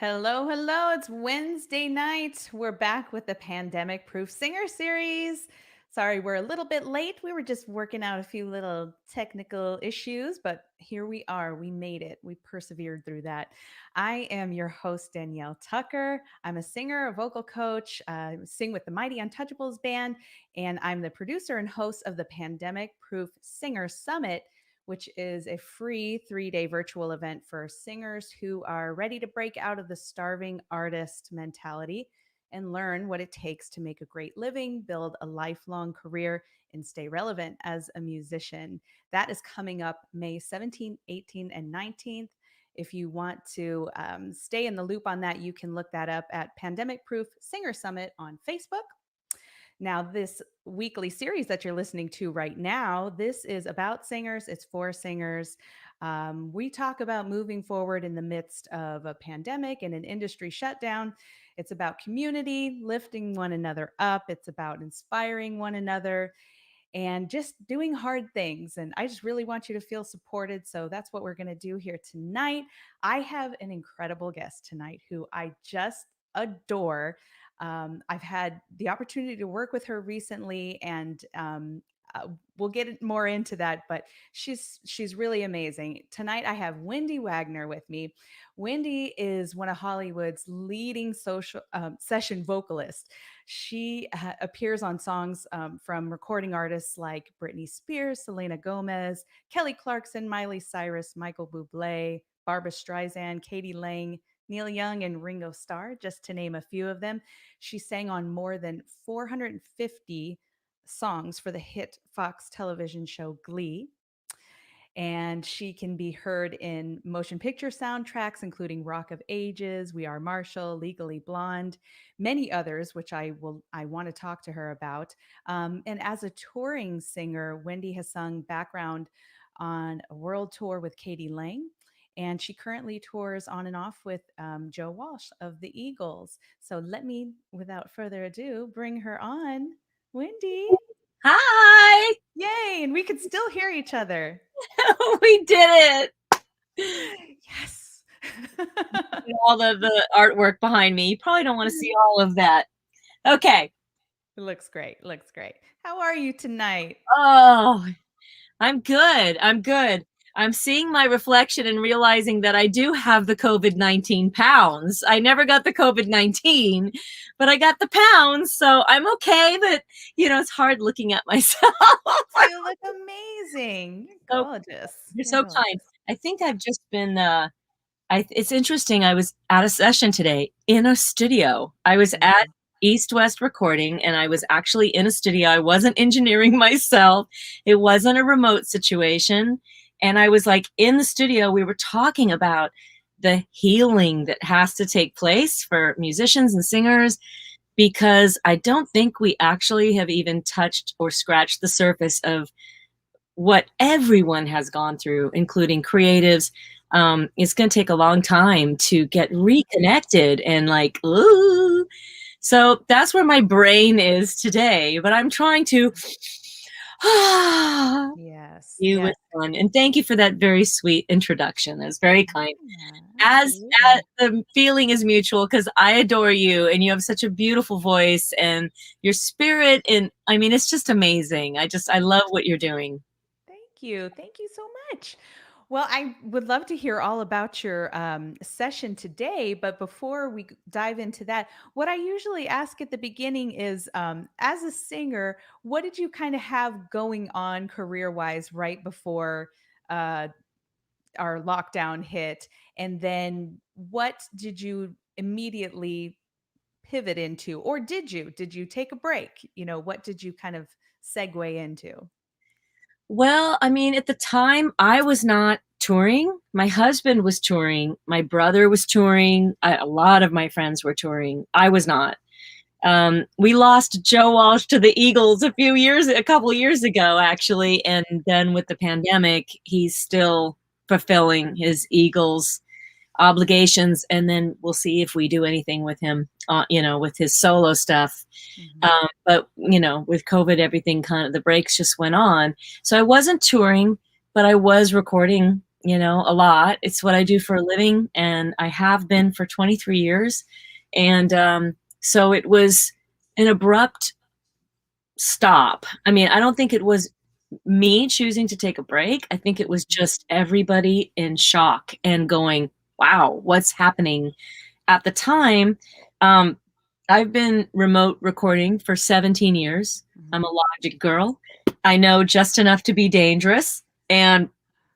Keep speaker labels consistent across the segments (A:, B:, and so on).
A: Hello, hello. It's Wednesday night. We're back with the Pandemic Proof Singer series. Sorry, we're a little bit late. We were just working out a few little technical issues, but here we are. We made it. We persevered through that. I am your host, Danielle Tucker. I'm a singer, a vocal coach, sing with the Mighty Untouchables band, and I'm the producer and host of the Pandemic Proof Singer Summit, which is a free 3-day virtual event for singers who are ready to break out of the starving artist mentality and learn what it takes to make a great living, build a lifelong career, and stay relevant as a musician. That is coming up May 17th, 18th, and 19th. If you want to stay in the loop on that, you can look that up at Pandemic Proof Singer Summit on Facebook. Now, this weekly series that you're listening to right now, this is about singers. It's for singers. We talk about moving forward in the midst of a pandemic and an industry shutdown. It's about community, lifting one another up. It's about inspiring one another and just doing hard things. And I just really want you to feel supported. So that's what we're going to do here tonight. I have an incredible guest tonight who I just adore. I've had the opportunity to work with her recently, and we'll get more into that. But she's really amazing. Tonight, I have Windy Wagner with me. Windy is one of Hollywood's leading social session vocalists. She appears on songs from recording artists like Britney Spears, Selena Gomez, Kelly Clarkson, Miley Cyrus, Michael Bublé, Barbra Streisand, Katie Lang, Neil Young, and Ringo Starr, just to name a few of them. She sang on more than 450 songs for the hit Fox television show Glee. And she can be heard in motion picture soundtracks, including Rock of Ages, We Are Marshall, Legally Blonde, many others, which I want to talk to her about. And as a touring singer, Wendy has sung background on a world tour with Katie Lang, and she currently tours on and off with Joe Walsh of the Eagles. So let me, without further ado, bring her on. Wendy,
B: Hi!
A: yay! And we can still hear each other.
B: We did it!
A: Yes.
B: All the artwork behind me. You probably don't want to see all of that. Okay.
A: It looks great. Looks great. How are you tonight?
B: Oh, I'm good. I'm good. I'm seeing my reflection and realizing that I do have the COVID-19 pounds. I never got the COVID-19, but I got the pounds, so I'm okay. But, it's hard looking at myself.
A: You look amazing. You're gorgeous.
B: You're so kind. I think I've just been it's interesting. I was at a session today in a studio. I was at East West Recording, and I was actually in a studio. I wasn't engineering myself. It wasn't a remote situation. And I was like in the studio. We were talking about the healing that has to take place for musicians and singers, because I don't think we actually have even touched or scratched the surface of what everyone has gone through, including creatives. It's going to take a long time to get reconnected and ooh. So that's where my brain is today, but I'm trying to
A: yes.
B: You with fun. And thank you for that very sweet introduction. That's very kind. As the feeling is mutual, because I adore you and you have such a beautiful voice and your spirit, and I mean, it's just amazing. I love what you're doing.
A: Thank you. Thank you so much. Well, I would love to hear all about your session today. But before we dive into that, what I usually ask at the beginning is, as a singer, what did you kind of have going on career-wise right before our lockdown hit? And then what did you immediately pivot into? Or did you? Did you take a break? What did you kind of segue into?
B: Well, I mean, at the time, I was not touring. My husband was touring. My brother was touring. A lot of my friends were touring. I was not. We lost Joe Walsh to the Eagles a couple years ago, actually. And then with the pandemic, he's still fulfilling his Eagles obligations. And then we'll see if we do anything with him, with his solo stuff. But, with COVID, everything the brakes just went on. So I wasn't touring, but I was recording a lot. It's what I do for a living, and I have been for 23 years. And so it was an abrupt stop. I mean, I don't think it was me choosing to take a break. I think it was just everybody in shock and going, wow, what's happening? At the time, I've been remote recording for 17 years. I'm a Logic girl. I know just enough to be dangerous, and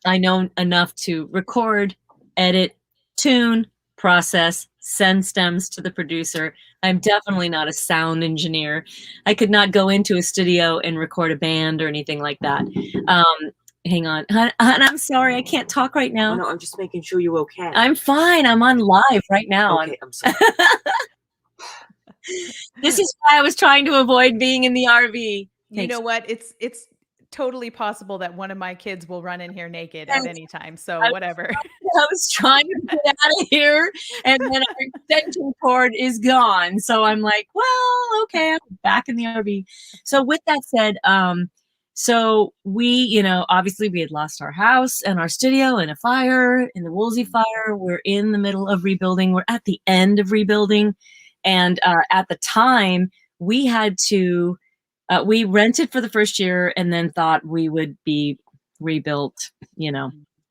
B: I know enough to record, edit, tune, process, send stems to the producer. I'm definitely not a sound engineer. I could not go into a studio and record a band or anything like that. Hang on. Hon, I'm sorry. I can't talk right now.
C: Oh, no, I'm just making sure you're okay.
B: I'm fine. I'm on live right now.
C: Okay, I'm sorry.
B: This is why I was trying to avoid being in the RV.
A: You know what? It's totally possible that one of my kids will run in here naked at any time. So whatever.
B: I was trying to get out of here, and then our extension cord is gone. So I'm like, well, okay, I'm back in the RV. So with that said, so we, obviously we had lost our house and our studio in a fire, in the Woolsey fire. We're in the middle of rebuilding. We're at the end of rebuilding. And at the time, we had to, we rented for the first year and then thought we would be rebuilt,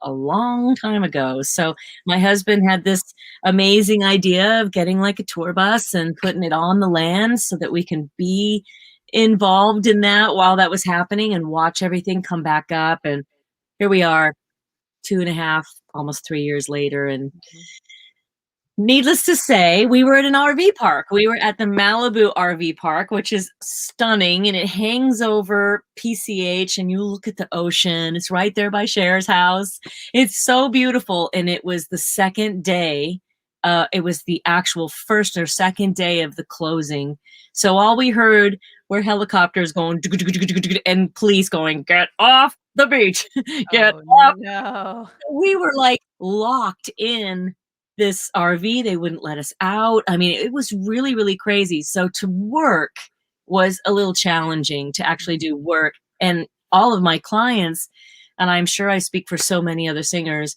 B: a long time ago. So my husband had this amazing idea of getting like a tour bus and putting it on the land so that we can be involved in that while that was happening and watch everything come back up. And here we are 2.5, almost 3 years later. And needless to say, we were at an RV park. We were at the Malibu RV park, which is stunning, and it hangs over PCH, and you look at the ocean. It's right there by Cher's house. It's so beautiful, and it was the second day. It was the actual first or second day of the closing. So all we heard were helicopters going and police going, "Get off the beach, get off."
A: No.
B: We were like locked in this RV. They wouldn't let us out. I mean, it was really, really crazy. So to work was a little challenging, to actually do work. And all of my clients, and I'm sure I speak for so many other singers,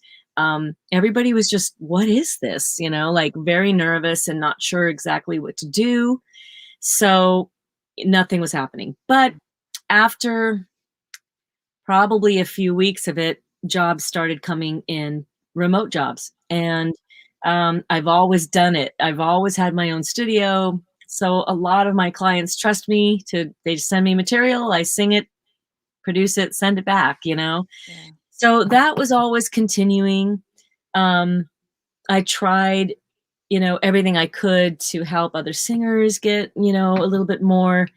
B: everybody was just, what is this? Like very nervous and not sure exactly what to do. So nothing was happening. But after probably a few weeks of it, jobs started coming in, remote jobs. And I've always done it. I've always had my own studio. So a lot of my clients trust me they just send me material. I sing it, produce it, send it back, Yeah. So that was always continuing. I tried, everything I could to help other singers get, a little bit more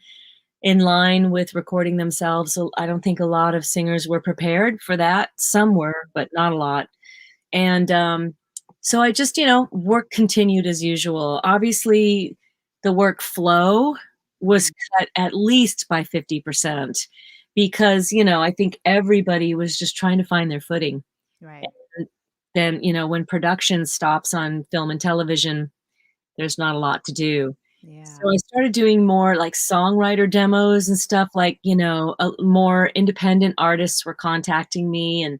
B: in line with recording themselves. So I don't think a lot of singers were prepared for that. Some were, but not a lot. And so I just, work continued as usual. Obviously, the workflow was cut at least by 50% because, I think everybody was just trying to find their footing.
A: Right.
B: And then, when production stops on film and television, there's not a lot to do.
A: Yeah.
B: So I started doing more like songwriter demos and stuff like, more independent artists were contacting me, and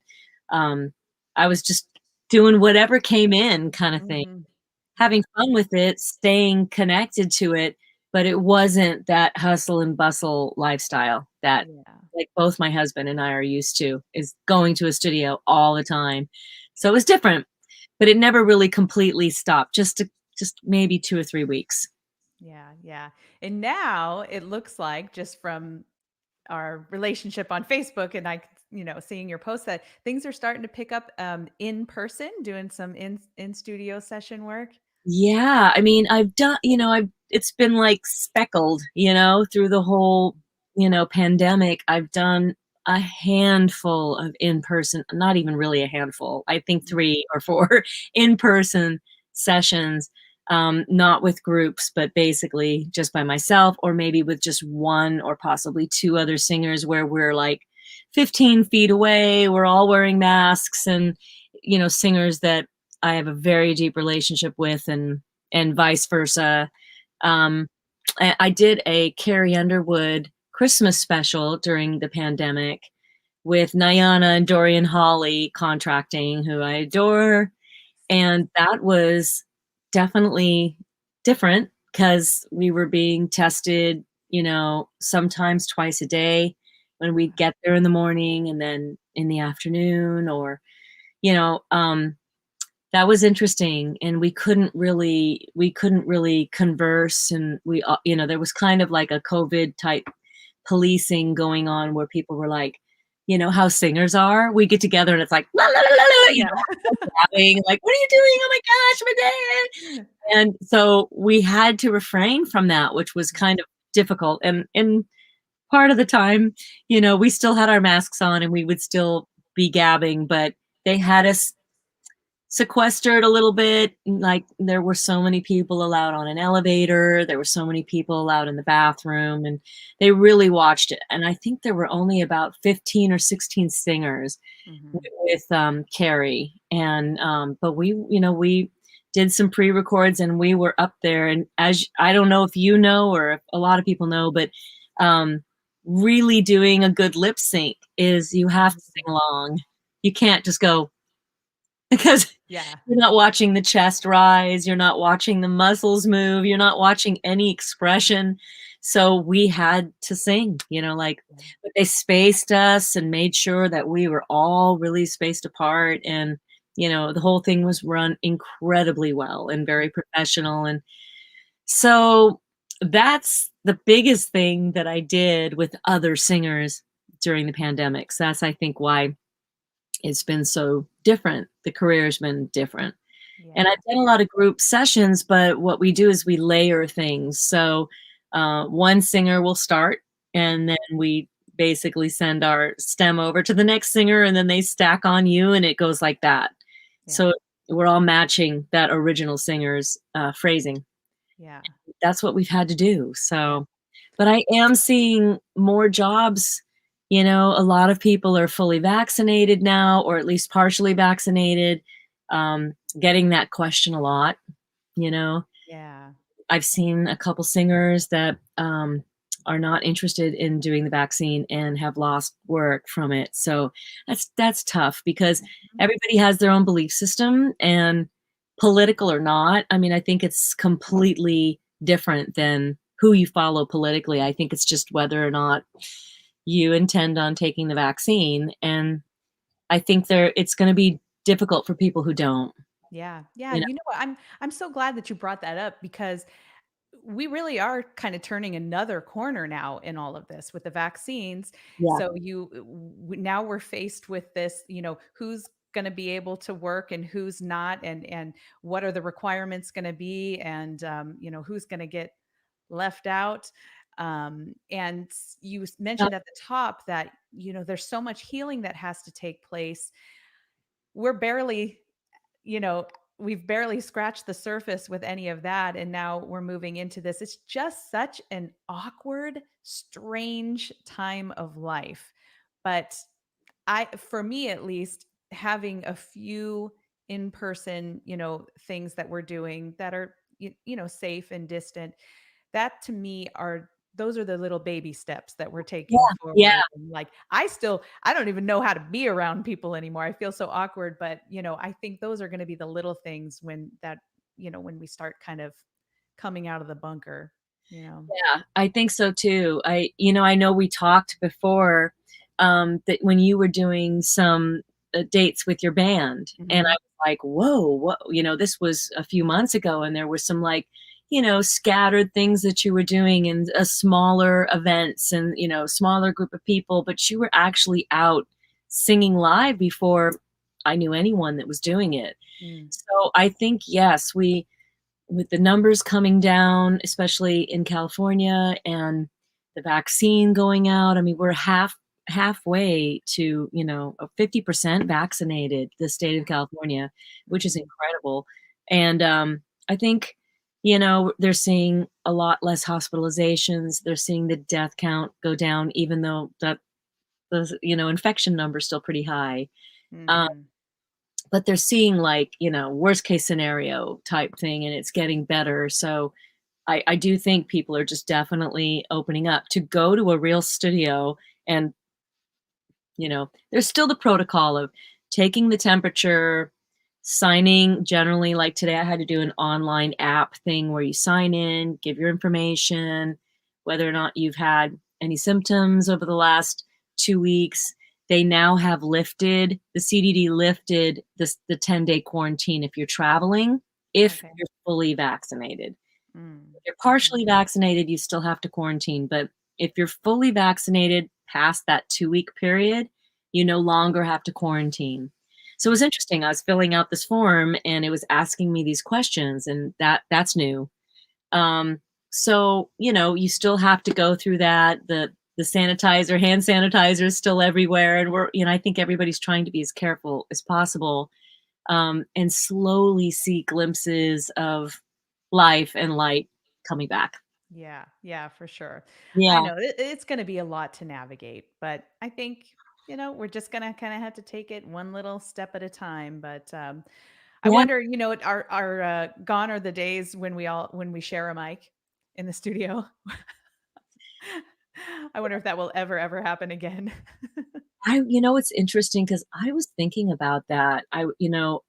B: I was just doing whatever came in kind of thing, having fun with it, staying connected to it. But it wasn't that hustle and bustle lifestyle that like both my husband and I are used to, is going to a studio all the time. So it was different, but it never really completely stopped, just maybe 2 or 3 weeks.
A: Yeah. And now it looks like, just from our relationship on Facebook and seeing your posts, that things are starting to pick up in person, doing some in studio session work.
B: Yeah. I mean, I've done, it's been like speckled, through the whole, pandemic. I've done a handful of in-person, not even really a handful, I think 3 or 4 in-person sessions, not with groups, but basically just by myself, or maybe with just 1 or possibly 2 other singers, where we're like 15 feet away, we're all wearing masks, and, singers that I have a very deep relationship with, and vice versa. I did a Carrie Underwood Christmas special during the pandemic, with Nyana and Dorian Hawley contracting, who I adore. And that was definitely different because we were being tested, sometimes twice a day when we'd get there in the morning and then in the afternoon, or, you know, um, that was interesting. And we couldn't really converse. And there was kind of like a COVID type policing going on where people were like, how singers are. We get together and it's like, la, la, la, la, la,
A: Yeah.
B: laughing, like, what are you doing? Oh my gosh, my dad. And so we had to refrain from that, which was kind of difficult. And part of the time, we still had our masks on and we would still be gabbing, but they had us sequestered a little bit. Like, there were so many people allowed on an elevator, there were so many people allowed in the bathroom, and they really watched it. And I think there were only about 15 or 16 singers with Carrie. And but we did some pre-records and we were up there. And as I don't know if or if a lot of people know, but really doing a good lip sync is you have to sing along. You can't just go, because
A: Yeah.
B: you're not watching the chest rise, you're not watching the muscles move, you're not watching any expression. So we had to sing, but they spaced us and made sure that we were all really spaced apart. And, the whole thing was run incredibly well and very professional. And so that's the biggest thing that I did with other singers during the pandemic. So that's, I think, why it's been so different. The career has been different. And I've done a lot of group sessions, but what we do is we layer things. So one singer will start, and then we basically send our stem over to the next singer, and then they stack on you, and it goes like that.
A: Yeah.
B: So we're all matching that original singer's phrasing.
A: Yeah.
B: That's what we've had to do. So, but I am seeing more jobs. A lot of people are fully vaccinated now, or at least partially vaccinated. Getting that question a lot.
A: Yeah.
B: I've seen a couple singers that are not interested in doing the vaccine and have lost work from it. So that's tough because everybody has their own belief system, and political or not. I mean, I think it's completely different than who you follow politically. I think it's just whether or not you intend on taking the vaccine. And I think it's going to be difficult for people who don't.
A: Yeah. Yeah.
B: You know?
A: You know what? I'm so glad that you brought that up, because we really are kind of turning another corner now in all of this with the vaccines.
B: Yeah.
A: So now we're faced with this, who's going to be able to work and who's not, and what are the requirements going to be, and who's going to get left out. And you mentioned at the top that there's so much healing that has to take place. We're barely, you know, we've barely scratched the surface with any of that. And now we're moving into this. It's just such an awkward, strange time of life. But for me at least, having a few in person, things that we're doing that are, safe and distant, that to me those are the little baby steps that we're taking
B: Yeah.
A: forward. And like, I don't even know how to be around people anymore. I feel so awkward, but I think those are going to be the little things when we start kind of coming out of the bunker.
B: Yeah, I think so too. I know we talked before that when you were doing some dates with your band, and I
A: Mhm.
B: was like, whoa, what, this was a few months ago, and there were some like, scattered things that you were doing in smaller events and, smaller group of people, but you were actually out singing live before I knew anyone that was doing it.
A: Mm.
B: So I think, yes, with the numbers coming down, especially in California, and the vaccine going out, I mean, we're halfway to, 50% vaccinated, the state of California, which is incredible. And I think, they're seeing a lot less hospitalizations. They're seeing the death count go down, even though the infection number is still pretty high.
A: Mhm.
B: But they're seeing like, worst case scenario type thing, and it's getting better. So I do think people are just definitely opening up to go to a real studio and There's still the protocol of taking the temperature, signing. Generally, like today, I had to do an online app thing where you sign in, give your information, whether or not you've had any symptoms over the last 2 weeks. They now have lifted, the CDD lifted the 10-day quarantine if you're traveling, if
A: Okay.
B: you're fully vaccinated.
A: Mm.
B: If you're
A: Mhm.
B: partially vaccinated, you still have to quarantine. But if you're fully vaccinated past that 2-week period, you no longer have to quarantine. So it was interesting. I was filling out this form and it was asking me these questions, and that's new. Um, so, you still have to go through that. The sanitizer, hand sanitizer is still everywhere. And I think everybody's trying to be as careful as possible, and slowly see glimpses of life and light coming back.
A: Yeah, yeah, for sure. I
B: Yeah.
A: know it's going to be a lot to navigate, but I think, we're just going to kind of have to take it one little step at a time. But I
B: Yeah.
A: wonder, are gone are the days when we share a mic in the studio. I wonder if that will ever happen again.
B: It's interesting because I was thinking about that.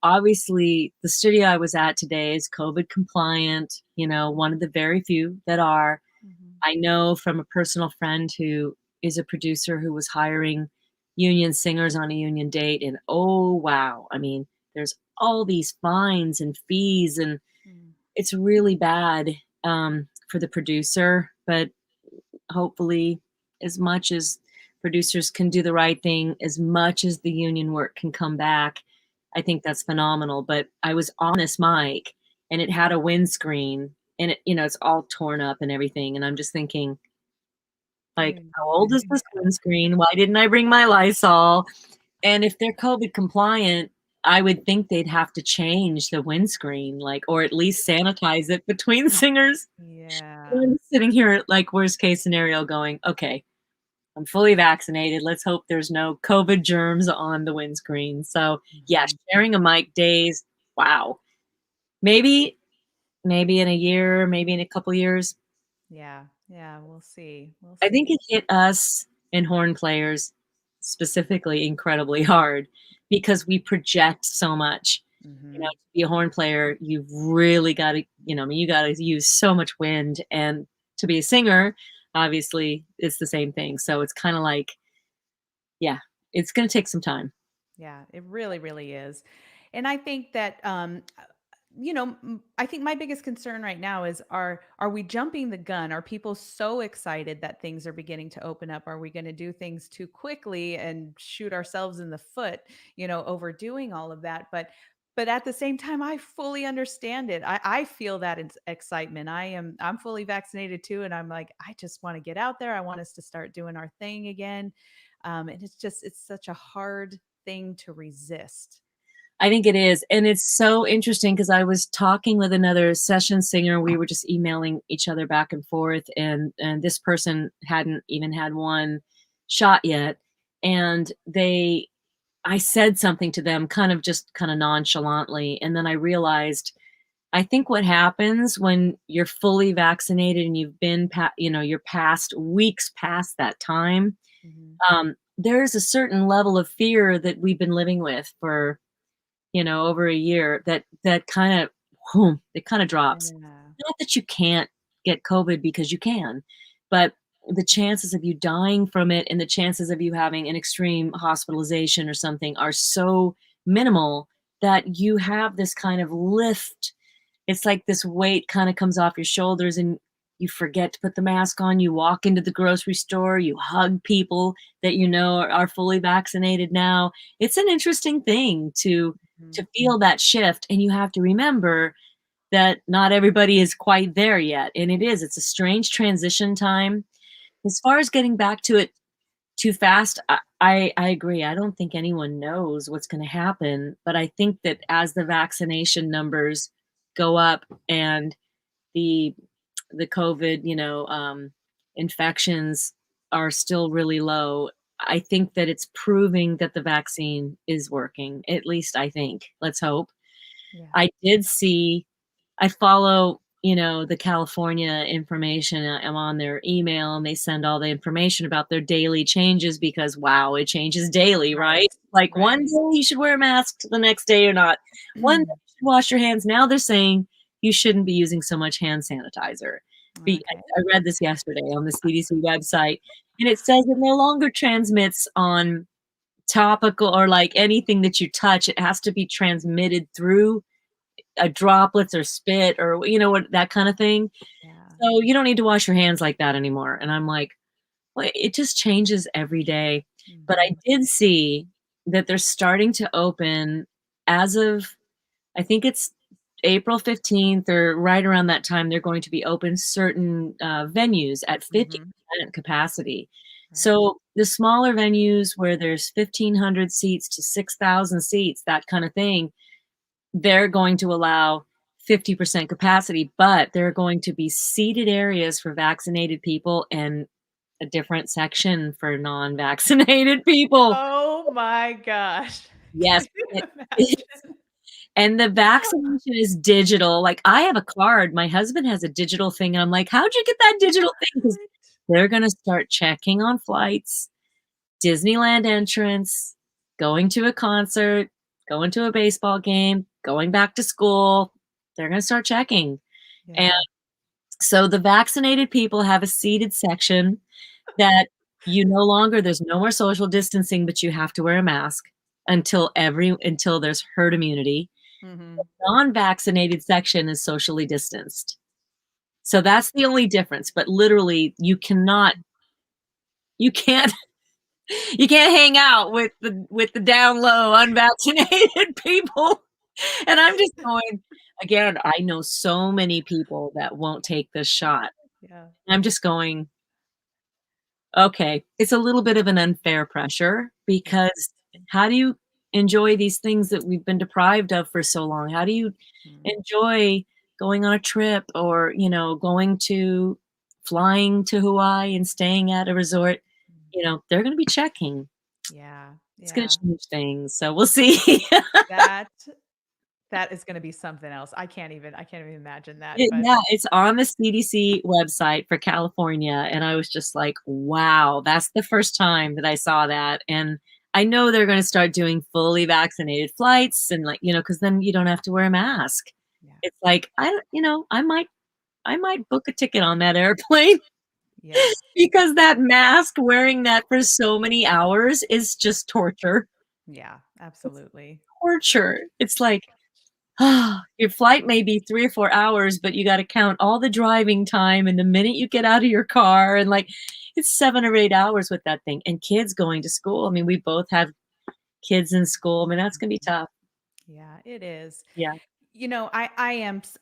B: Obviously the studio I was at today is COVID compliant, one of the very few that are.
A: Mhm.
B: I know from a personal friend who is a producer who was hiring union singers on a union date, and oh wow, I mean, there's all these fines and fees, and
A: Mm.
B: it's really bad, for the producer. But hopefully, as much as producers can do the right thing, as much as the union work can come back, I think that's phenomenal. But I was on this mic and it had a windscreen, and it's all torn up and everything. And I'm just thinking, like,
A: Mm.
B: how old is this windscreen? Why didn't I bring my Lysol? And if they're COVID compliant, I would think they'd have to change the windscreen, like, or at least sanitize it between singers.
A: Yeah.
B: I'm sitting here, like, worst case scenario going, okay, I'm fully vaccinated. Let's hope there's no COVID germs on the windscreen. So yeah,
A: Mhm.
B: sharing a mic days. Wow. Maybe, maybe in a year, maybe in a couple years.
A: Yeah. Yeah, we'll see. We'll
B: I think
A: see.
B: it hit us and horn players specifically incredibly hard because we project so much.
A: Mhm.
B: To be a horn player, you've really got to, I mean, you got to use so much wind. And to be a singer, obviously, it's the same thing. So it's kind of like, yeah, it's going to take some time.
A: Yeah, it really is. And I think that I think my biggest concern right now is are we jumping the gun? Are people so excited that things are beginning to open up? Are we going to do things too quickly and shoot ourselves in the foot, overdoing all of that? But at the same time, I fully understand it. I feel that excitement. I'm fully vaccinated too, and I'm like, I just want to get out there. I want us to start doing our thing again. And it's such a hard thing to resist.
B: I think it is. And it's so interesting because I was talking with another session singer. We were just emailing each other back and forth, and this person hadn't even had one shot yet. And I said something to them kind of nonchalantly. And then I realized, I think what happens when you're fully vaccinated and you've been, you're past weeks past that time,
A: Mhm.
B: there's a certain level of fear that we've been living with for over a year that kind of, it kind of drops.
A: Yeah.
B: Not that you can't get COVID because you can, but the chances of you dying from it and the chances of you having an extreme hospitalization or something are so minimal that you have this kind of lift. It's like this weight kind of comes off your shoulders and you forget to put the mask on. You walk into the grocery store, you hug people that are fully vaccinated now. It's an interesting thing
A: Mhm.
B: to feel that shift, and you have to remember that not everybody is quite there yet. And it's a strange transition time. As far as getting back to it too fast, I agree. I don't think anyone knows what's going to happen, but I think that as the vaccination numbers go up and the the COVID, infections are still really low, I think that it's proving that the vaccine is working. At least I think. Let's hope.
A: Yeah.
B: I did see I follow the California information. I'm on their email and they send all the information about their daily changes because wow, it changes daily, right?
A: Right.
B: Like one
A: Right.
B: day you should wear a mask, the next day you're not. One day you should wash your hands. Now they're saying you shouldn't be using so much hand sanitizer.
A: Okay.
B: I read this yesterday on the CDC website, and it says it no longer transmits on topical or like anything that you touch. It has to be transmitted through droplets or spit or what, that kind of thing.
A: Yeah.
B: So you don't need to wash your hands like that anymore. And I'm like, well, it just changes every day. But I
A: Mhm.
B: did see that they're starting to open as of, I think it's April 15th or right around that time, they're going to be open certain venues at
A: Mhm.
B: 50% capacity.
A: Right.
B: So the smaller venues where there's 1,500 seats to 6,000 seats, that kind of thing, they're going to allow 50% capacity, but there are going to be seated areas for vaccinated people and a different section for non-vaccinated people.
A: Oh my gosh.
B: Yes.
A: Can you
B: it-
A: imagine?
B: And the vaccination is digital. Like I have a card. My husband has a digital thing. And I'm like, how'd you get that digital thing? Because
A: What?
B: they're going to start checking on flights, Disneyland entrance, going to a concert, going to a baseball game, going back to school. They're going to start checking. And
A: Yeah.
B: so the vaccinated people have a seated section that there's no more social distancing, but you have to wear a mask until there's herd immunity.
A: Mhm.
B: Non-vaccinated section is socially distanced. So that's the only difference. But literally you can't you can't hang out with the down low unvaccinated people. And I'm just going, again, I know so many people that won't take this shot.
A: Yeah.
B: I'm just going, okay, it's a little bit of an unfair pressure
A: Yeah.
B: because how do you enjoy these things that we've been deprived of for so long? How do you
A: Mm.
B: enjoy going on a trip or, going to flying to Hawaii and staying at a resort?
A: Mm.
B: They're going to be checking.
A: Yeah.
B: It's going
A: Yeah.
B: to change things. So we'll see.
A: That that is gonna be something else. I can't even imagine that, but
B: Yeah, it's on the CDC website for California, and I was just like, "Wow, that's the first time that I saw that." And I know they're gonna start doing fully vaccinated flights and like, because then you don't have to wear a mask.
A: yeah.
B: It's like, I don't I might book a ticket on that airplane
A: Yes.
B: because that mask, wearing that for so many hours is just torture.
A: Yeah,
B: It's
A: absolutely.
B: torture. It's like, your flight may be 3 or 4 hours, but you gotta count all the driving time and the minute you get out of your car and, like, it's 7 or 8 hours with that thing, and kids going to school. I mean, we both have kids in school. I mean, that's gonna be tough.
A: Yeah, it is.
B: Yeah.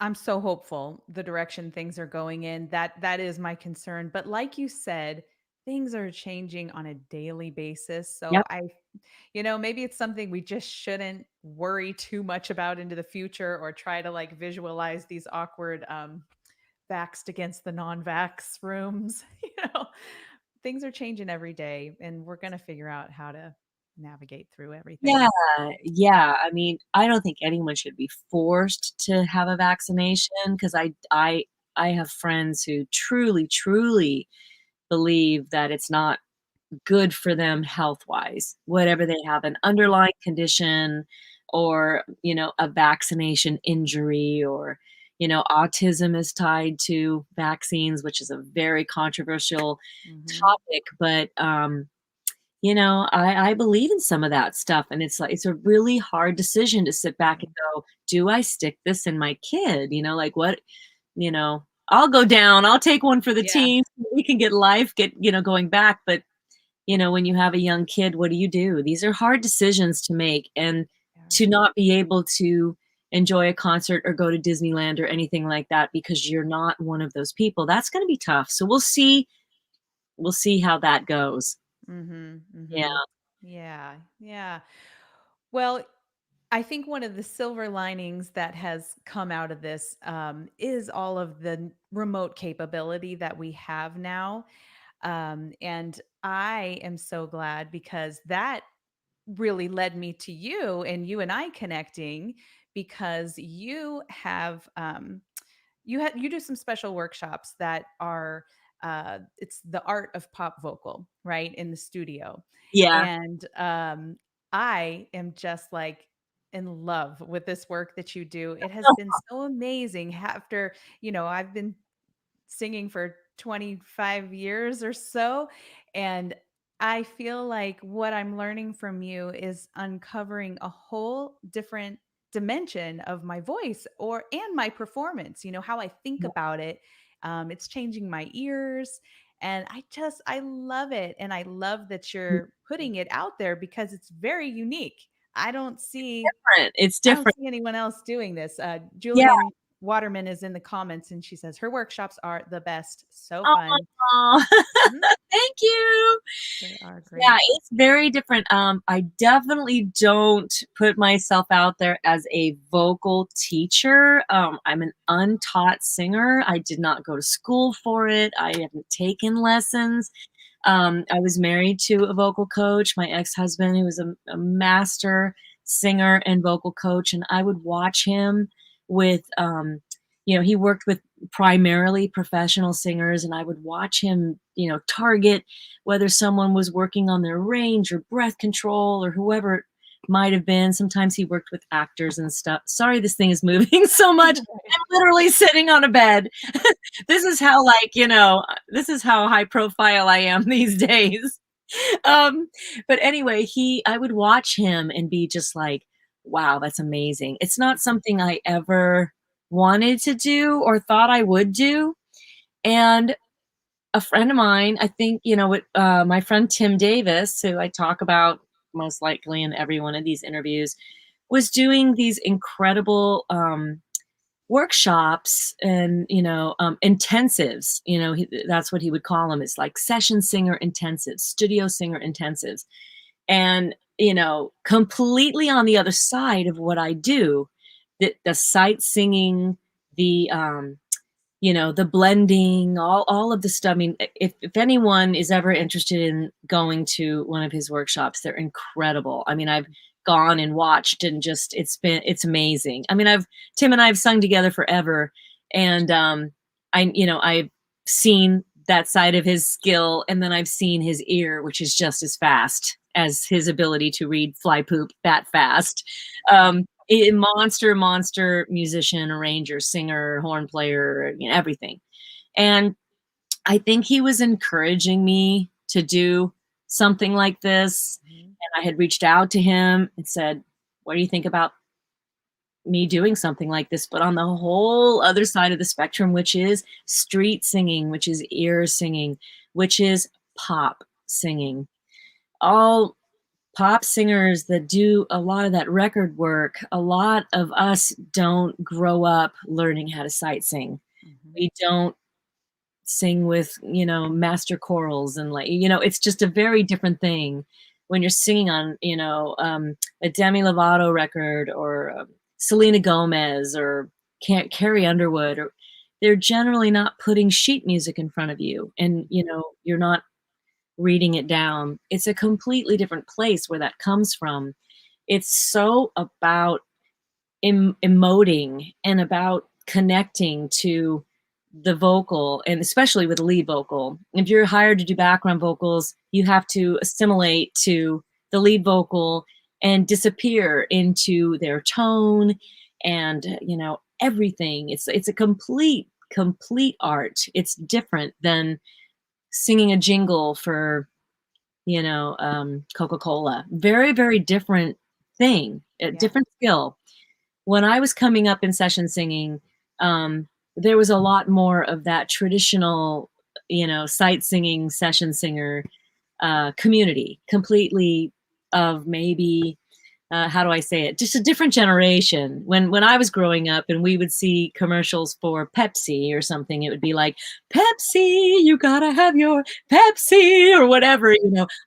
A: I'm so hopeful the direction things are going in. That is my concern. But like you said, things are changing on a daily basis. So
B: Yep.
A: maybe it's something we just shouldn't worry too much about into the future or try to like visualize these awkward vaxxed against the non-vax rooms. Things are changing every day and we're going to figure out how to navigate through
B: Yeah,
A: everything.
B: yeah. I mean, I don't think anyone should be forced to have a vaccination because I have friends who truly, truly believe that it's not good for them health-wise, whatever they have, an underlying condition or, a vaccination injury or, autism is tied to vaccines, which is a very controversial
A: Mhm.
B: topic, but, I believe in some of that stuff, and it's like it's a really hard decision to sit back and go, "Do I stick this in my kid?" Like, what you know, "I'll go down, I'll take one for the
A: Yeah.
B: team, so we can get life going back," but when you have a young kid, what do you do? These are hard decisions to make, and
A: Yeah.
B: to not be able to enjoy a concert or go to Disneyland or anything like that because you're not one of those people, that's gonna be tough. So we'll see how that goes.
A: Mhm.
B: Yeah.
A: Mhm. Yeah. Yeah. Well, I think one of the silver linings that has come out of this is all of the remote capability that we have now. And I am so glad because that really led me to you and you and I connecting because you have you do some special workshops that are it's the art of pop vocal, right, in the studio.
B: Yeah.
A: And I am just like in love with this work that you do. It has been so amazing after, I've been singing for 25 years or so. And I feel like what I'm learning from you is uncovering a whole different dimension of my voice or and my performance, how I think about it. It's changing my ears. And I love it. And I love that you're putting it out there because it's very unique. I don't see
B: Different. It's
A: I don't
B: different.
A: see anyone else doing this.
B: Yeah.
A: Julian Waterman is in the comments and she says her workshops are the best. So fun.
B: Oh,
A: Mhm.
B: thank you.
A: They are
B: Yeah,
A: great.
B: it's very different. I definitely don't put myself out there as a vocal teacher. I'm an untaught singer. I did not go to school for it. I haven't taken lessons. I was married to a vocal coach, my ex-husband, who was a master singer and vocal coach, and I would watch him with, he worked with primarily professional singers, and I would watch him, target whether someone was working on their range or breath control or whoever it might have been. Sometimes he worked with actors and stuff. Sorry, this thing is moving so much. I'm literally sitting on a bed. This is how, this is how high profile I am these days. Um, but anyway, I would watch him and be just like, wow, that's amazing. It's not something I ever wanted to do or thought I would do. And a friend of mine, I think, my friend Tim Davis, who I talk about most likely in every one of these interviews, was doing these incredible workshops and intensives. That's what he would call them. It's like session singer intensives, studio singer intensives, and completely on the other side of what I do, the sight singing, the the blending, all of the stuff. I mean, if anyone is ever interested in going to one of his workshops, they're incredible. I mean, I've gone and watched and just it's amazing. I mean, Tim and I have sung together forever, and I've seen that side of his skill, and then I've seen his ear, which is just as fast as his ability to read fly poop that fast. A monster musician, arranger, singer, horn player, everything. And I think he was encouraging me to do something like this.
A: Mhm.
B: And I had reached out to him and said, what do you think about me doing something like this, but on the whole other side of the spectrum, which is street singing, which is ear singing, which is pop singing. All pop singers that do a lot of that record work, a lot of us don't grow up learning how to sight sing.
A: Mhm.
B: We don't sing with, master chorals and it's just a very different thing when you're singing on, a Demi Lovato record or Selena Gomez or Carrie Underwood, or they're generally not putting sheet music in front of you and, you're not reading it down. It's a completely different place where that comes from. It's so about emoting and about connecting to the vocal, and especially with the lead vocal. If you're hired to do background vocals, you have to assimilate to the lead vocal and disappear into their tone and everything. It's a complete art. It's different than singing a jingle for Coca-Cola. Very, very different thing, a
A: Yeah.
B: different skill. When I was coming up in session singing, there was a lot more of that traditional, sight singing, session singer community, completely of maybe how do I say it? Just a different generation. When I was growing up and we would see commercials for Pepsi or something, it would be like, Pepsi, you gotta have your Pepsi or whatever,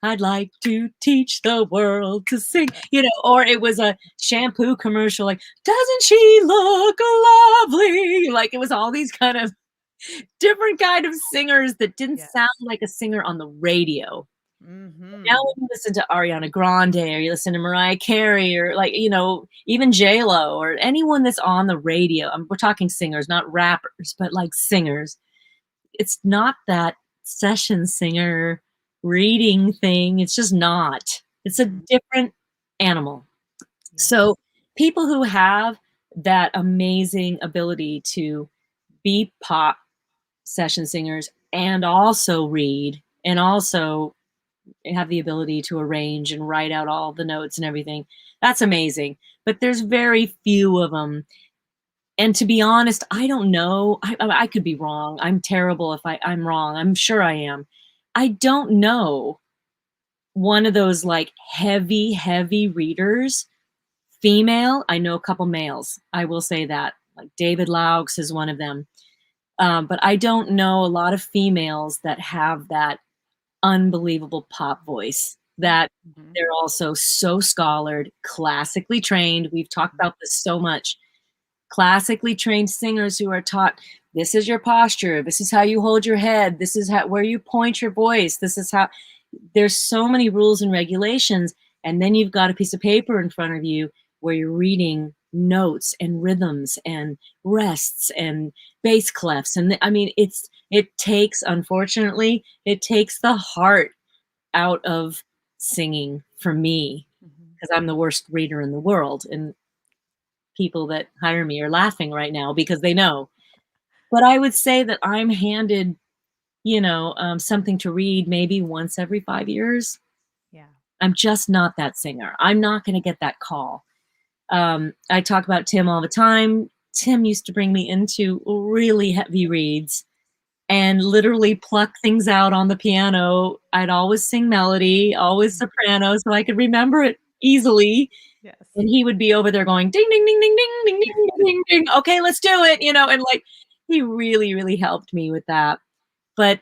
B: I'd like to teach the world to sing, or it was a shampoo commercial like, doesn't she look lovely? Like it was all these kind of different kind of singers that didn't
A: Yes.
B: sound like a singer on the radio.
A: Hmm.
B: Now when you listen to Ariana Grande or you listen to Mariah Carey or like, even J-Lo or anyone that's on the radio, we're talking singers, not rappers, but like singers. It's not that session singer reading thing. It's just not. It's a
A: Hmm.
B: different animal. So
A: Yes.
B: people who have that amazing ability to be pop session singers and also read and also have the ability to arrange and write out all the notes and everything. That's amazing. But there's very few of them. And to be honest, I don't know. I could be wrong. I'm terrible if I'm wrong. I'm sure I am. I don't know one of those like heavy, heavy readers. Female, I know a couple males. I will say that. Like David Laux is one of them. But I don't know a lot of females that have that unbelievable pop voice, that
A: Hmm.
B: they're also so scholared, classically trained. We've talked about this so much. Classically trained singers who are taught, this is your posture, this is how you hold your head, this is where you point your voice, this is how. There's so many rules and regulations, and then you've got a piece of paper in front of you where you're reading notes and rhythms and rests and bass clefs, and I mean it takes, unfortunately, it takes the heart out of singing for me,
A: Hmm.
B: because I'm the worst reader in the world, and people that hire me are laughing right now because they know. But I would say that I'm handed, something to read maybe once every 5 years.
A: Yeah.
B: I'm just not that singer. I'm not going to get that call. I talk about Tim all the time. Tim used to bring me into really heavy reads and literally pluck things out on the piano. I'd always sing melody, always
A: Mhm.
B: soprano, so I could remember it easily.
A: Yes.
B: And he would be over there going ding ding ding ding ding ding ding ding ding. Okay, let's do it, and like he really, really helped me with that. But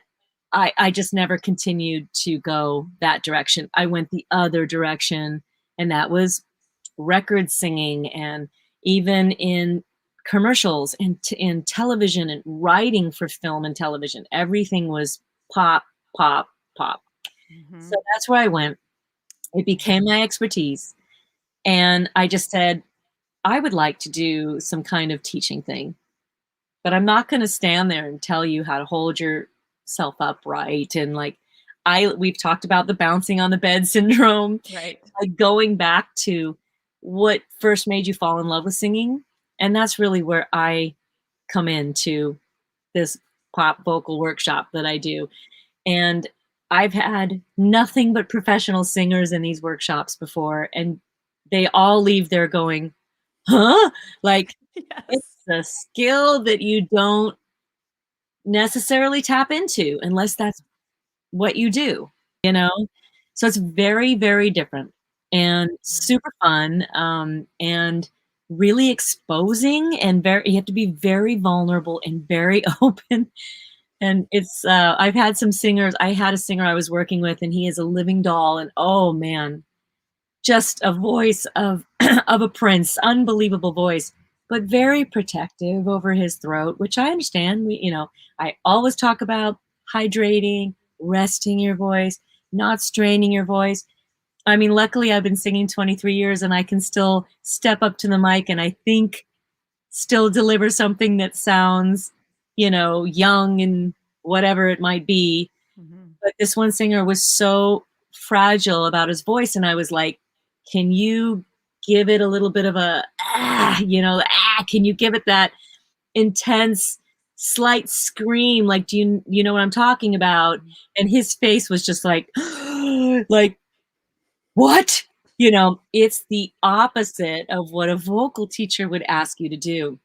B: I just never continued to go that direction. I went the other direction, and that was record singing, and even in commercials and in television and writing for film and television. Everything was pop, pop, pop. So
A: Hmm.
B: that's where I went. It became my expertise. And I just said, I would like to do some kind of teaching thing, but I'm not going to stand there and tell you how to hold yourself upright. And like, we've talked about the bouncing on the bed syndrome,
A: Right.
B: like going back to what first made you fall in love with singing. And that's really where I come into this pop vocal workshop that I do. And I've had nothing but professional singers in these workshops before, and they all leave there going, huh? Like, it's
A: Yes.
B: a skill that you don't necessarily tap into unless that's what you do, you know? So it's very, very different and
A: Mhm.
B: super fun, and really exposing, and you have to be very vulnerable and very open. And it's, I've had some singers. I had a singer I was working with, and he is a living doll. And oh man, just a voice of of a prince, unbelievable voice, but very protective over his throat, which I understand. I always talk about hydrating, resting your voice, not straining your voice. I mean, luckily I've been singing 23 years and I can still step up to the mic and I think still deliver something that sounds, young and whatever it might be.
A: Mhm.
B: But this one singer was so fragile about his voice, and I was like, "Can you give it a little bit of a Can you give it that intense, slight scream? Like, do you know what I'm talking about?"
A: Mhm.
B: And his face was just like, like what? It's the opposite of what a vocal teacher would ask you to do.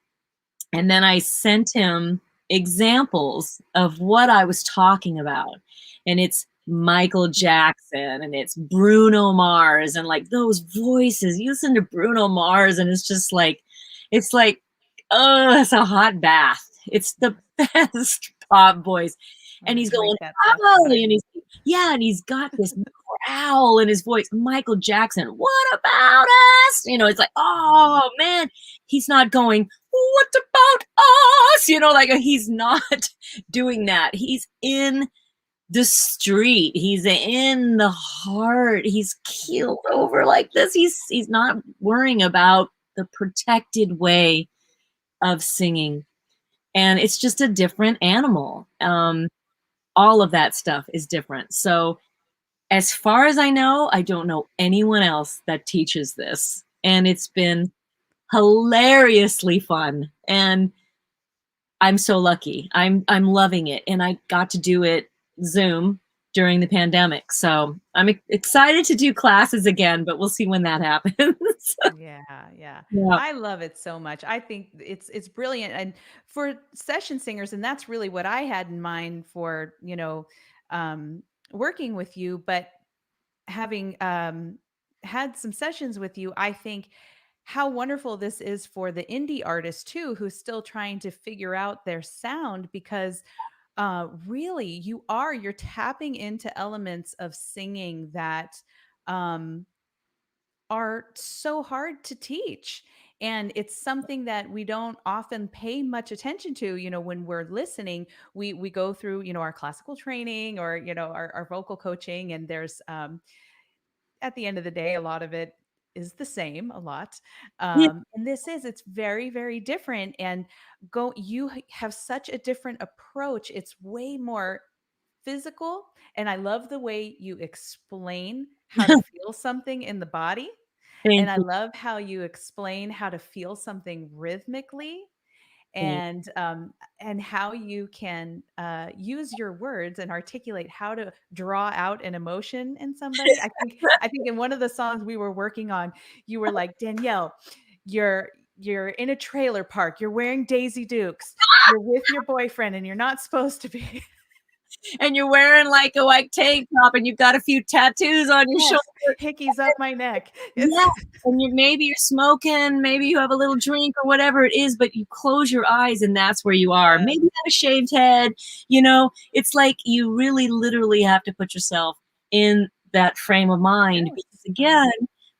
B: And then I sent him examples of what I was talking about. And it's Michael Jackson and it's Bruno Mars and like those voices. You listen to Bruno Mars and it's like, oh, it's a hot bath. It's the best pop voice.
A: I'm
B: And
A: gonna
B: he's
A: drink
B: going,
A: that fast
B: oh,
A: water.
B: and he's got this growl in his voice. Michael Jackson, what about us? It's like,
A: Mhm.
B: oh man, he's not going, what about us? Like he's not doing that. He's in the street. He's in the heart. He's keeled over like this. He's not worrying about the protected way of singing. And it's just a different animal. All of that stuff is different. So as far as I know, I don't know anyone else that teaches this. And it's been hilariously fun. And I'm so lucky. I'm loving it. And I got to do it Zoom during the pandemic. So I'm excited to do classes again, but we'll see when that happens.
A: Yeah, yeah.
B: Yeah.
A: I love it so much. I think it's brilliant. And for session singers, and that's really what I had in mind for, um working with you, but having had some sessions with you, I think how wonderful this is for the indie artist too, who's still trying to figure out their sound, because really you're tapping into elements of singing that um are so hard to teach. And it's something that we don't often pay much attention to, when we're listening. We go through, our classical training, or, our vocal coaching, and there's at the end of the day, a lot of it is the same, a lot.
B: Yeah.
A: And it's very, very different. And have such a different approach. It's way more physical. And I love the way you explain how to feel something in the body. And
B: Thank
A: I
B: you.
A: love how you explain how to feel something rhythmically,
B: Thank
A: and how you can use your words and articulate how to draw out an emotion in somebody. I think in one of the songs we were working on, you were like, Danielle, you're in a trailer park, you're wearing Daisy Dukes, you're with your boyfriend, and you're not supposed to be.
B: and you're wearing like a white tank top and you've got a few tattoos on your
A: Yes,
B: shoulder.
A: hickeys up my neck. It's
B: Yeah. And maybe you're smoking, maybe you have a little drink or whatever it is, but you close your eyes and that's where you are.
A: yeah.
B: Maybe you have a shaved head, it's like you really literally have to put yourself in that frame of mind.
A: Yes.
B: Because again,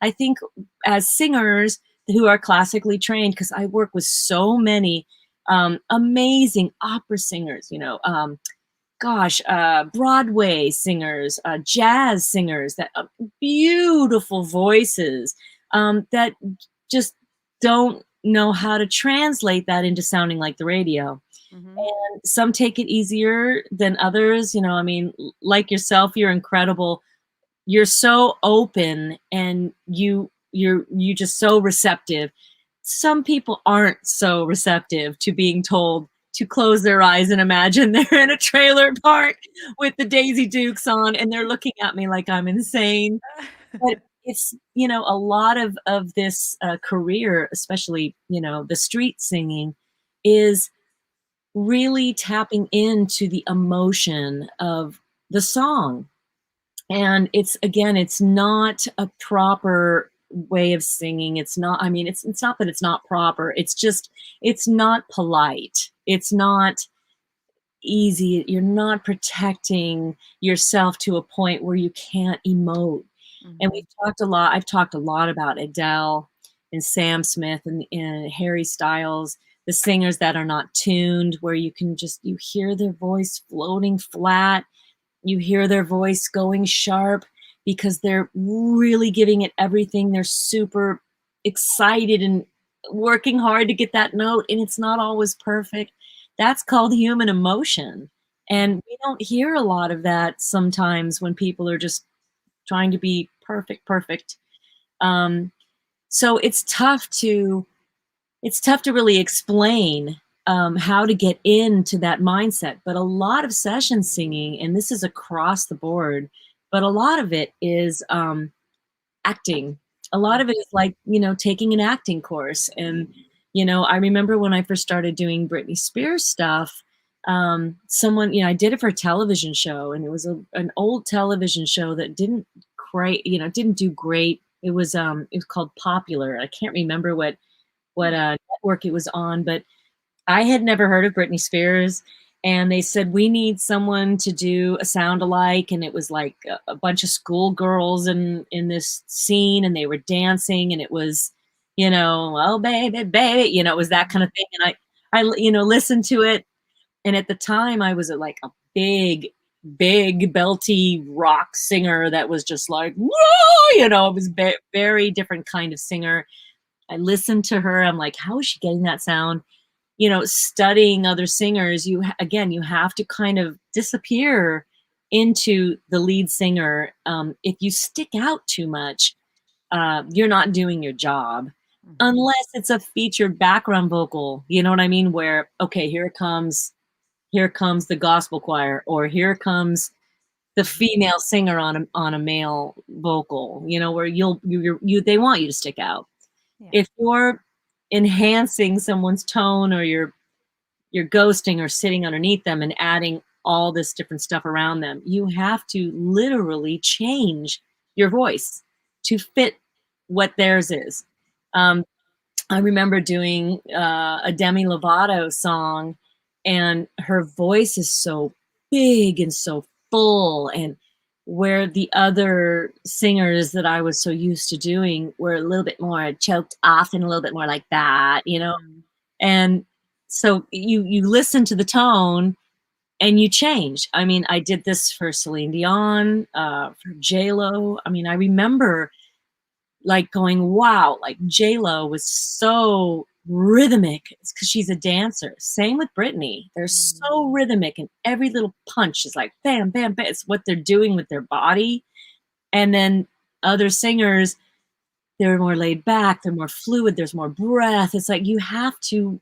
B: I think as singers who are classically trained, because I work with so many amazing opera singers, Broadway singers, jazz singers that beautiful voices that just don't know how to translate that into sounding like the radio.
A: Mhm.
B: And some take it easier than others. Like yourself, you're incredible. You're so open and you're just so receptive. Some people aren't so receptive to being told to close their eyes and imagine they're in a trailer park with the Daisy Dukes on and they're looking at me like I'm insane. But it's, a lot of this career, especially, the street singing, is really tapping into the emotion of the song. And it's not a proper way of singing. It's not, it's not that it's not proper. It's just, it's not polite. It's not easy. You're not protecting yourself to a point where you can't emote. And
A: Mhm.
B: I've talked a lot about Adele and Sam Smith and Harry Styles, the singers that are not tuned, where you hear their voice floating flat. You hear their voice going sharp because they're really giving it everything. They're super excited and working hard to get that note, and it's not always perfect. That's called human emotion. And we don't hear a lot of that sometimes when people are just trying to be perfect. So it's tough to really explain how to get into that mindset. But a lot of session singing, and this is across the board, but a lot of it is acting. A lot of it is like, taking an acting course. And, I remember when I first started doing Britney Spears stuff, someone, I did it for a television show, and it was an old television show that didn't do great. It was called Popular. I can't remember what network it was on, but I had never heard of Britney Spears, and they said, we need someone to do a sound alike. And it was like a bunch of schoolgirls in this scene, and they were dancing, and it was, oh, baby, baby, it was that kind of thing. And I listened to it. And at the time I was like a big big belty rock singer that was just like, whoa, you know, it was very different kind of singer. I listened to her. I'm like, how is she getting that sound? You know, studying other singers, again, you have to kind of disappear into the lead singer. If you stick out too much, you're not doing your job. Unless it's a featured background vocal, you know what I mean? Where, okay, here comes the gospel choir, or here comes the female singer on a male vocal, you know, where they want you to stick out.
A: Yeah.
B: If you're enhancing someone's tone, or you're ghosting or sitting underneath them and adding all this different stuff around them, you have to literally change your voice to fit what theirs is. I remember doing a Demi Lovato song, and her voice is so big and so full, and where the other singers that I was so used to doing were a little bit more choked off and a little bit more like that, you know? And so you listen to the tone and you change. I mean, I did this for Celine Dion, for J-Lo. I mean, I remember like going, wow, like J-Lo was so rhythmic. It's because she's a dancer. Same with Britney. They're so rhythmic, and every little punch is like bam, bam, bam. It's what they're doing with their body. And then other singers, they're more laid back, they're more fluid, there's more breath. It's like you have to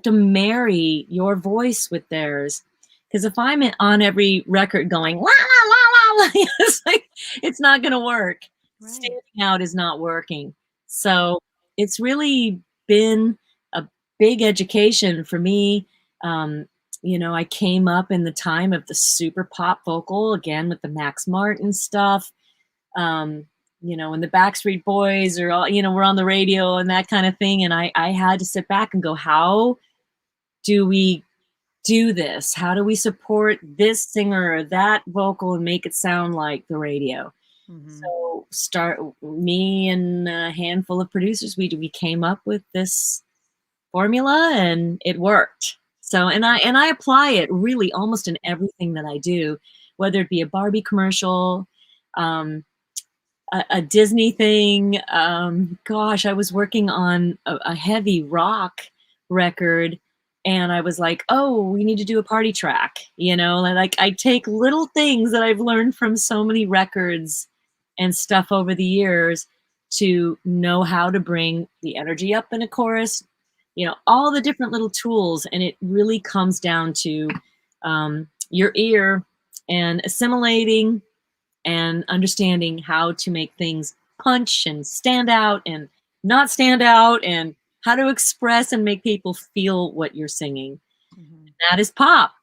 B: marry your voice with theirs. Because if I'm on every record going, la, la, la, la, la, it's like, it's not going to work. Right. Standing out is not working. So it's really been a big education for me. You know, I came up in the time of the super pop vocal, again, with the Max Martin stuff. You know, when the Backstreet Boys are all, you know, we're on the radio and that kind of thing. And I had to sit back and go, how do we do this? How do we support this singer or that vocal and make it sound like the radio? So me and a handful of producers, we came up with this formula, and it worked. So, and I apply it really almost in everything that I do, whether it be a Barbie commercial, a Disney thing. Gosh, I was working on a heavy rock record, and I was like, oh, we need to do a party track. You know, like I take little things that I've learned from so many records and stuff over the years to know how to bring the energy up in a chorus, you know, all the different little tools. And it really comes down to your ear and assimilating and understanding how to make things punch and stand out and not stand out, and how to express and make people feel what you're singing. That is pop.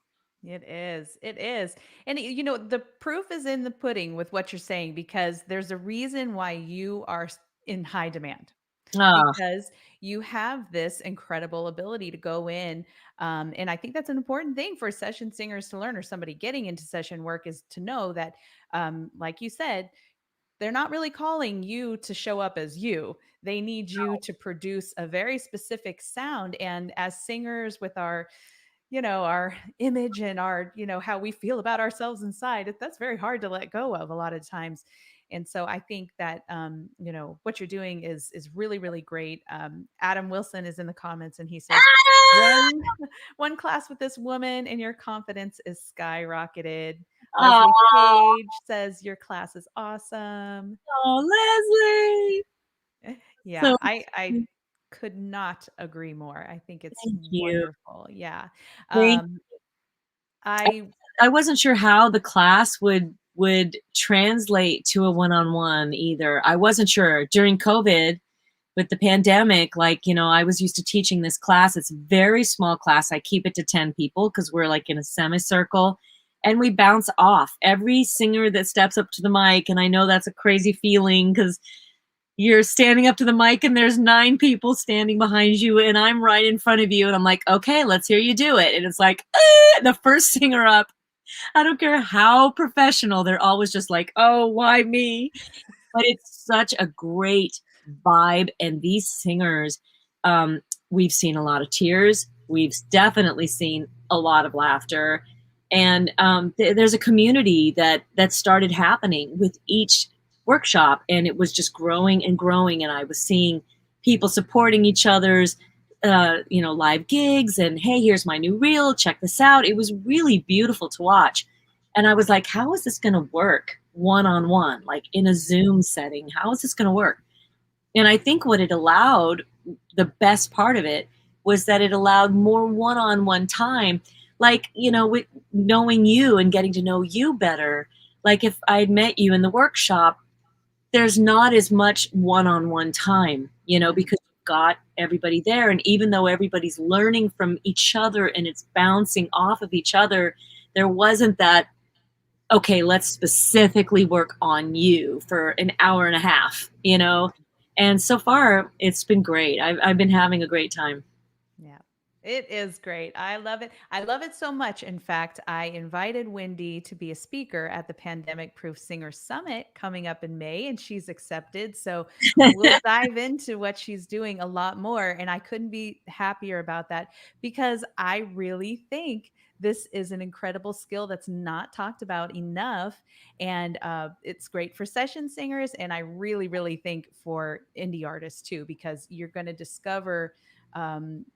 A: It is. It is. And you know, the proof is in the pudding with what you're saying, because there's a reason why you are in high demand. Because you have this incredible ability to go in. And I think that's an important thing for session singers to learn, or somebody getting into session work, is to know that, like you said, they're not really calling you to show up as you. They need you to produce a very specific sound. And as singers, with our, you know, our image and our, you know, how we feel about ourselves inside, that's very hard to let go of a lot of times. And so I think that, you know, what you're doing is really, really great. Adam Wilson is in the comments, and he says, one class with this woman and your confidence is skyrocketed. Leslie Page says your class is awesome.
B: Oh,
A: Leslie. Yeah, so, I could not agree more. I think it's wonderful. Yeah.
B: I wasn't sure how the class would translate to a one-on-one either. I wasn't sure during COVID with the pandemic. Like, you know, I was used to teaching this class. It's a very small class. I keep it to 10 people because we're like in a semicircle, and we bounce off every singer that steps up to the mic. And I know that's a crazy feeling because you're standing up to the mic and there's 9 people standing behind you, and I'm right in front of you, and I'm like, okay, let's hear you do it. And it's like, the first singer up, I don't care how professional, they're always just like, oh, why me? But it's such a great vibe. And these singers, we've seen a lot of tears. We've definitely seen a lot of laughter. And there's a community that started happening with each workshop, and it was just growing and growing. And I was seeing people supporting each other's live gigs, and hey, here's my new reel, check this out. It was really beautiful to watch. And I was like, how is this going to work one-on-one, like in a Zoom setting? How is this going to work? And I think what it allowed, the best part of it, was that it allowed more one-on-one time. Like, with knowing you and getting to know you better. Like if I'd met you in the workshop, there's not as much one-on-one time, because you've got everybody there. And even though everybody's learning from each other and it's bouncing off of each other, there wasn't that, okay, let's specifically work on you for an hour and a half, And so far, it's been great. I've been having a great time.
A: Yeah, it is great. I love it. I love it so much. In fact, I invited Windy to be a speaker at the Pandemic Proof Singer Summit coming up in May, and she's accepted. So we'll dive into what she's doing a lot more. And I couldn't be happier about that because I really think this is an incredible skill that's not talked about enough. And it's great for session singers. And I really, really think for indie artists too, because you're going to discover um,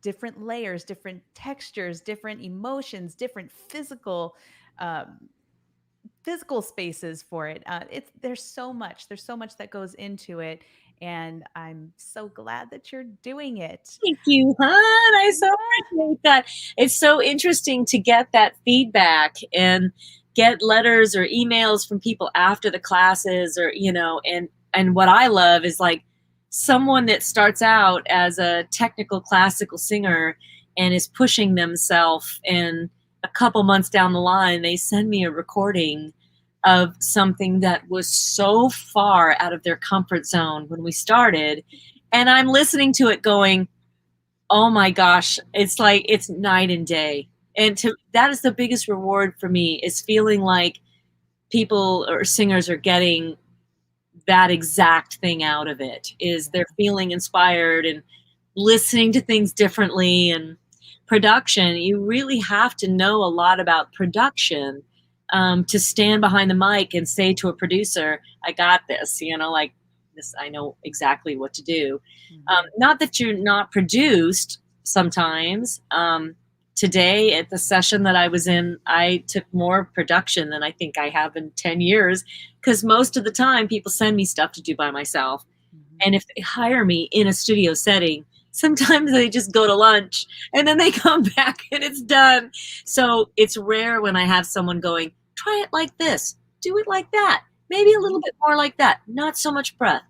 A: different layers, different textures, different emotions, different um, physical spaces for it. It's there's so much that goes into it, and I'm so glad that you're doing it.
B: Thank you, hon. I so
A: Yeah.
B: appreciate that. It's so interesting to get that feedback and get letters or emails from people after the classes, or and what I love is like someone that starts out as a technical classical singer and is pushing themselves, and a couple months down the line they send me a recording of something that was so far out of their comfort zone when we started, and I'm listening to it going, oh my gosh, it's like it's night and day. And that is the biggest reward for me, is feeling like people or singers are getting that exact thing out of it, is they're feeling inspired and listening to things differently. And production, you really have to know a lot about production, to stand behind the mic and say to a producer, I got this, like this, I know exactly what to do.
A: Mhm.
B: Not that you're not produced sometimes. Today at the session that I was in, I took more production than I think I have in 10 years, because most of the time people send me stuff to do by myself.
A: Mhm.
B: And if they hire me in a studio setting, sometimes they just go to lunch and then they come back and it's done. So it's rare when I have someone going, try it like this, do it like that, maybe a little
A: Mhm.
B: bit more like that, not so much breath.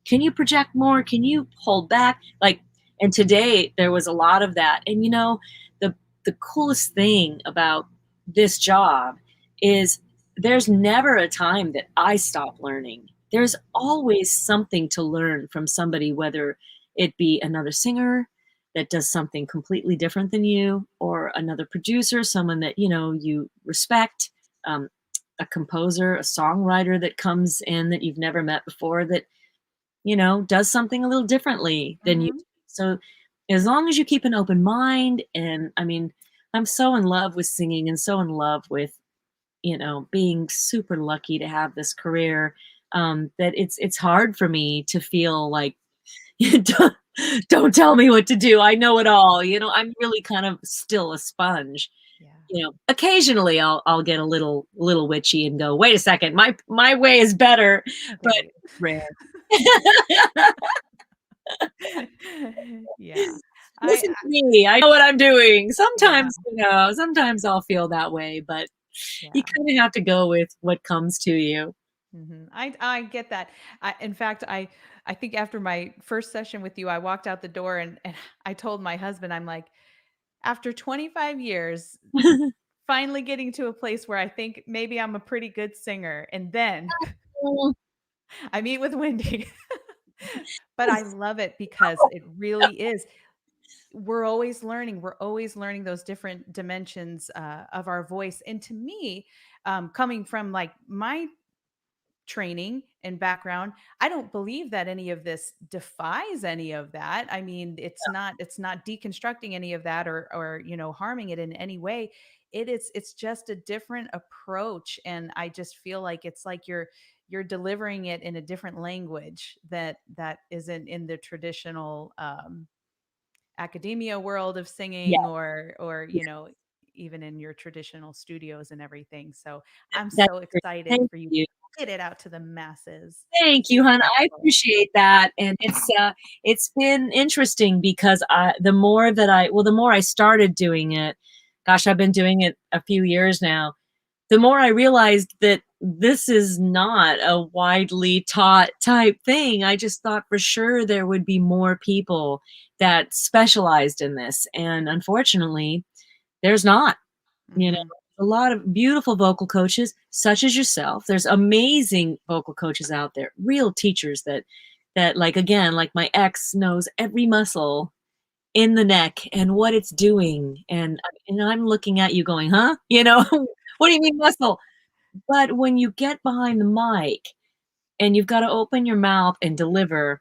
B: Can you project more? Can you hold back? Like, and today there was a lot of that. And the the coolest thing about this job is there's never a time that I stop learning. There's always something to learn from somebody, whether it be another singer that does something completely different than you, or another producer, someone that you respect, um, a composer, a songwriter that comes in that you've never met before, that does something a little differently than you do.
A: Mhm.
B: So as long as you keep an open mind, and I mean, I'm so in love with singing and so in love with, being super lucky to have this career, that it's hard for me to feel like, don't, don't tell me what to do. I know it all. I'm really kind of still a sponge.
A: Yeah.
B: Occasionally I'll get a little witchy and go, wait a second, my way is better, but
A: Right.
B: it's rare.
A: Yeah.
B: Listen to me. I know what I'm doing.
A: Yeah.
B: Sometimes I'll feel that way, but you
A: Yeah.
B: kind of have to go with what comes to you.
A: I get that. In fact, I think after my first session with you, I walked out the door and I told my husband, I'm like, after 25 years, finally getting to a place where I think maybe I'm a pretty good singer. And then
B: Oh,
A: I meet with Wendy. But I love it because it really is. We're always learning. We're always learning those different dimensions of our voice. And to me, coming from like my training and background. I don't believe that any of this defies any of that. I mean, it's not deconstructing any of that or harming it in any way. It's just a different approach, and I just feel like it's like you're delivering it in a different language that isn't in the traditional academia world of
B: Yeah,
A: singing or
B: yeah.
A: even in your traditional studios and everything. So I'm
B: That's
A: so
B: great.
A: excited
B: Thank
A: for you to
B: you.
A: get it out to the masses.
B: Thank you,
A: Super
B: hon. I
A: grateful.
B: appreciate that, and it's been interesting because the more I started doing it, gosh, I've been doing it a few years now. The more I realized that this is not a widely taught type thing. I just thought for sure there would be more people that specialized in this, and unfortunately, there's not. You know,
A: Hmm.
B: a lot of beautiful vocal coaches, such as yourself. There's amazing vocal coaches out there, real teachers that like again, like my ex knows every muscle in the neck and what it's doing. And I'm looking at you going, huh? What do you mean muscle? But when you get behind the mic and you've got to open your mouth and deliver,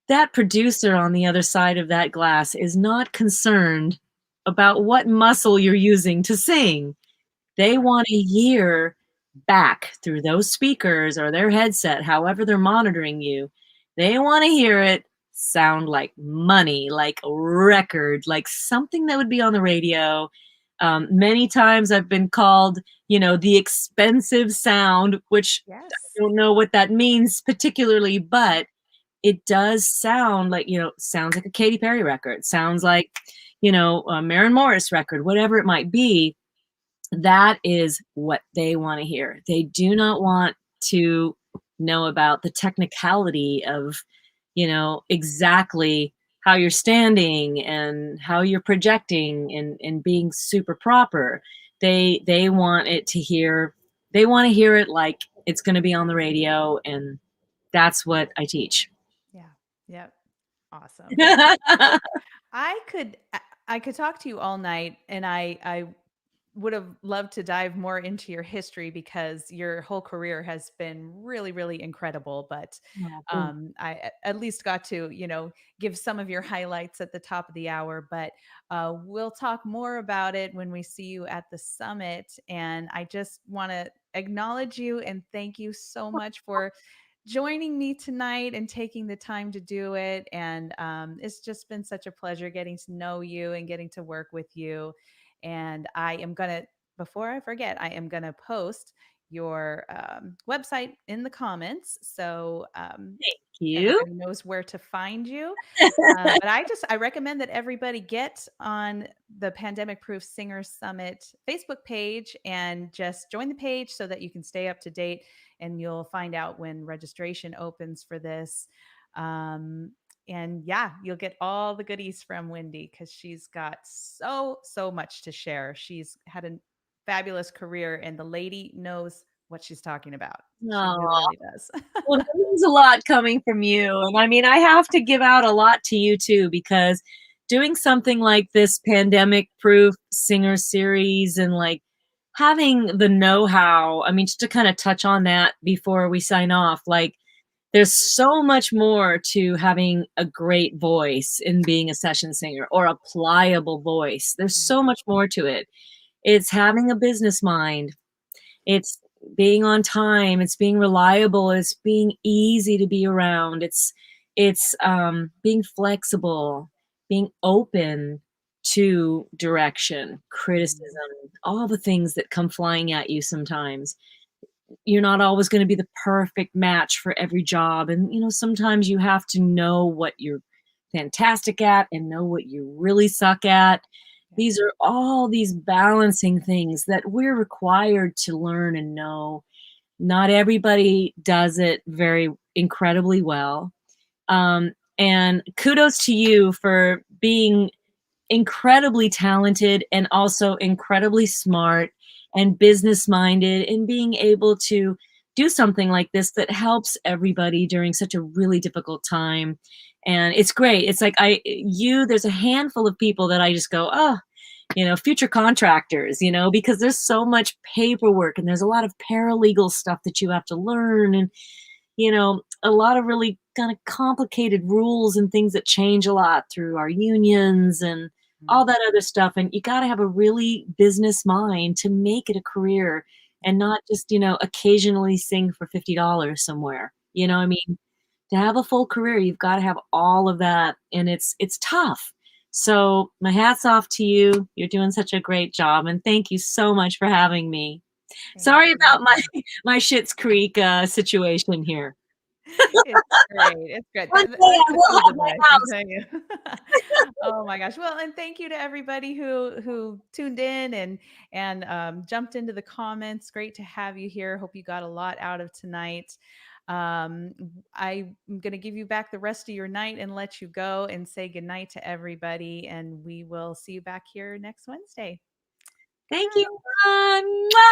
B: that producer on the other side of that glass is not concerned about what muscle you're using to sing. They want to hear back through those speakers or their headset, however they're monitoring you. They want to hear it sound like money, like a record, like something that would be on the radio. Many times I've been called, the expensive sound, which I
A: Yes.
B: don't know what that means particularly, but it does sound like, sounds like a Katy Perry record, sounds like, a Maren Morris record, whatever it might be. That is what they want to hear. They do not want to know about the technicality of, exactly how you're standing and how you're projecting and being super proper. They want it to hear they want to hear it like it's going to be on the radio, and that's what I teach.
A: Yeah. Yep. Awesome. I could I could talk to you all night, and I would have loved to dive more into your history because your whole career has been really, really incredible. But
B: Oh, thank
A: at least got to, give some of your highlights at the top of the hour. But we'll talk more about it when we see you at the summit. And I just want to acknowledge you and thank you so much for joining me tonight and taking the time to do it. And it's just been such a pleasure getting to know you and getting to work with you. And I am going to, before I forget, I am going to post your website in the comments. So
B: you.
A: everybody knows where to find you. But I recommend that everybody get on the Pandemic Proof Singers Summit Facebook page and just join the page so that you can stay up to date and you'll find out when registration opens for this. And yeah, you'll get all the goodies from Windy because she's got so much to share. She's had a fabulous career and the lady knows what she's talking about. She really,
B: Oh.
A: really does.
B: Well, there's a lot coming from you. And I mean, I have to give out a lot to you too, because doing something like this pandemic proof singer series and like having the know how, I mean, just to kind of touch on that before we sign off, like there's so much more to having a great voice in being a session singer or a pliable voice. There's so much more to it. It's having a business mind. It's being on time, it's being reliable, it's being easy to be around, it's being flexible, being open to direction, criticism, all the things that come flying at you sometimes. You're not always going to be the perfect match for every job, and sometimes you have to know what you're fantastic at and know what you really suck at.
A: Yeah.
B: These are all these balancing things that we're required to learn and know. Not everybody does it very incredibly well. And kudos to you for being incredibly talented and also incredibly smart and business minded and being able to do something like this that helps everybody during such a really difficult time. And it's great. It's like there's a handful of people that I just go, oh, future contractors, because there's so much paperwork and there's a lot of paralegal stuff that you have to learn, and a lot of really kind of complicated rules and things that change a lot through our unions and all
A: Mm.
B: that other stuff. And you got to have a really business mind to make it a career and not just, occasionally sing for $50 somewhere. I mean, to have a full career, you've got to have all of that. And it's tough. So my hat's off to you. You're doing such a great job. And thank you so much for having me.
A: Thank
B: Sorry
A: you.
B: about my Schitt's Creek situation here.
A: It's great. It's great.
B: One day
A: That's
B: I
A: the
B: will
A: truth
B: have
A: of
B: my
A: life, I'm
B: house.
A: telling you. Oh my gosh. Well, and thank you to everybody who tuned in and jumped into the comments. Great to have you here. Hope you got a lot out of tonight. I'm going to give you back the rest of your night and let you go and say goodnight to everybody. And we will see you back here next Wednesday.
B: Thank you.
A: Bye.
B: Mwah.